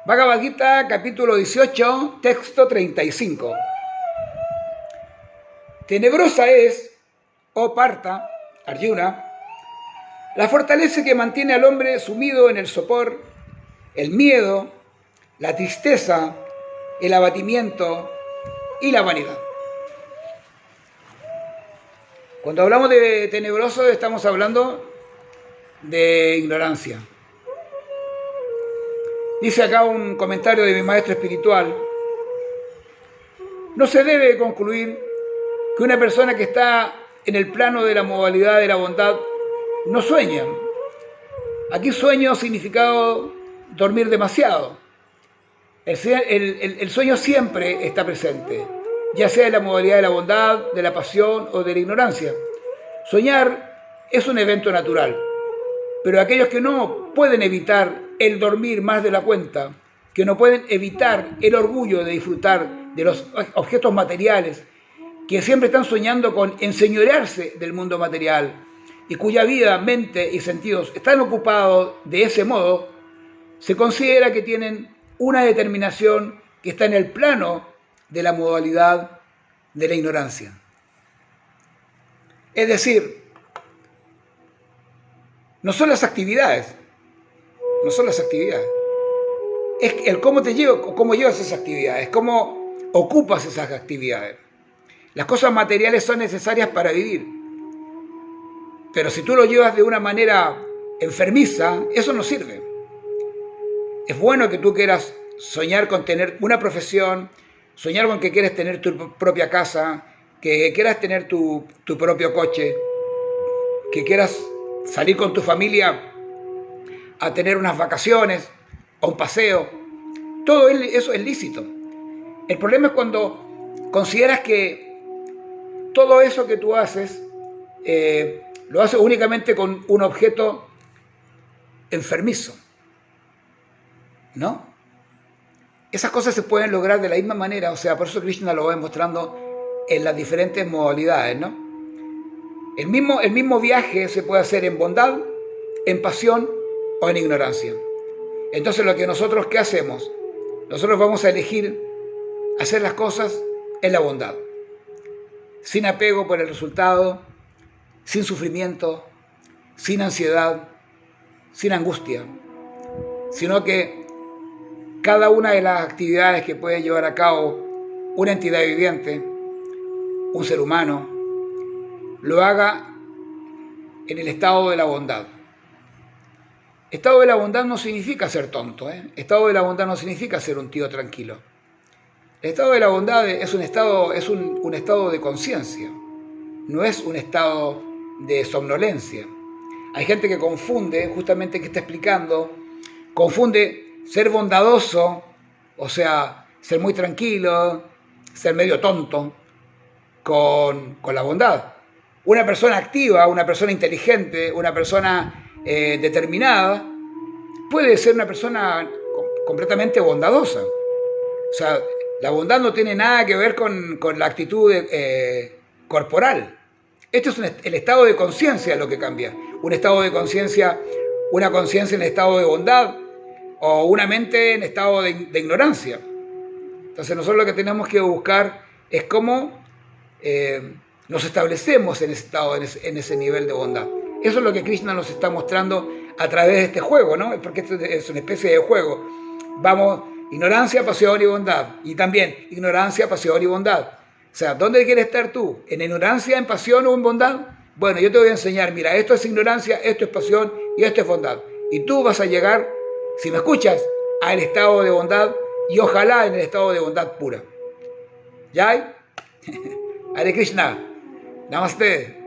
Bhagavad Gita, capítulo 18, texto 35. Tenebrosa es, oh Partha, Arjuna, la fortaleza que mantiene al hombre sumido en el sopor, el miedo, la tristeza, el abatimiento y la vanidad. Cuando hablamos de tenebroso estamos hablando de ignorancia. Dice acá un comentario de mi maestro espiritual: no se debe concluir que una persona que está en el plano de la modalidad de la bondad no sueña. Aquí sueño significado dormir demasiado. El sueño siempre está presente, ya sea en la modalidad de la bondad, de la pasión o de la ignorancia. Soñar es un evento natural, pero aquellos que no pueden evitar el dormir más de la cuenta, que no pueden evitar el orgullo de disfrutar de los objetos materiales, que siempre están soñando con enseñorearse del mundo material y cuya vida, mente y sentidos están ocupados de ese modo, se considera que tienen una determinación que está en el plano de la modalidad de la ignorancia. Es decir, no son las actividades, es el cómo te llevas, cómo llevas esas actividades, cómo ocupas esas actividades. Las cosas materiales son necesarias para vivir, pero si tú lo llevas de una manera enfermiza, eso no sirve. Es bueno que tú quieras soñar con tener una profesión, soñar con que quieres tener tu propia casa, que quieras tener tu propio coche, que quieras salir con tu familia a tener unas vacaciones o un paseo. Todo eso es lícito. El problema es cuando consideras que todo eso que tú haces lo haces únicamente con un objeto enfermizo, ¿no? Esas cosas se pueden lograr de la misma manera, o sea, por eso Krishna lo va mostrando en las diferentes modalidades, ¿no? El mismo viaje se puede hacer en bondad, en pasión o en ignorancia. Entonces, lo que nosotros, ¿qué hacemos? Nosotros vamos a elegir hacer las cosas en la bondad, sin apego por el resultado, sin sufrimiento, sin ansiedad, sin angustia, sino que cada una de las actividades que puede llevar a cabo una entidad viviente, un ser humano, lo haga en el estado de la bondad. Estado de la bondad no significa ser tonto, Estado de la bondad no significa ser un tío tranquilo. El estado de la bondad es un estado de conciencia, no es un estado de somnolencia. Hay gente que confunde, justamente que está explicando, confunde ser bondadoso, o sea, ser muy tranquilo, ser medio tonto, con la bondad. Una persona activa, una persona inteligente, una persona determinada, puede ser una persona completamente bondadosa. O sea, la bondad no tiene nada que ver con la actitud corporal. Esto es el estado de conciencia lo que cambia. Un estado de conciencia, una conciencia en estado de bondad o una mente en estado de ignorancia. Entonces nosotros lo que tenemos que buscar es cómo nos establecemos en ese estado, en ese nivel de bondad. Eso es lo que Krishna nos está mostrando a través de este juego, ¿no? Porque esto es una especie de juego. Vamos, ignorancia, pasión y bondad. Y también ignorancia, pasión y bondad. O sea, ¿dónde quieres estar tú? ¿En ignorancia, en pasión o en bondad? Bueno, yo te voy a enseñar, mira, esto es ignorancia, esto es pasión y esto es bondad. Y tú vas a llegar, si me escuchas, al estado de bondad y ojalá en el estado de bondad pura. ¿Ya? Hare Krishna. Namaste.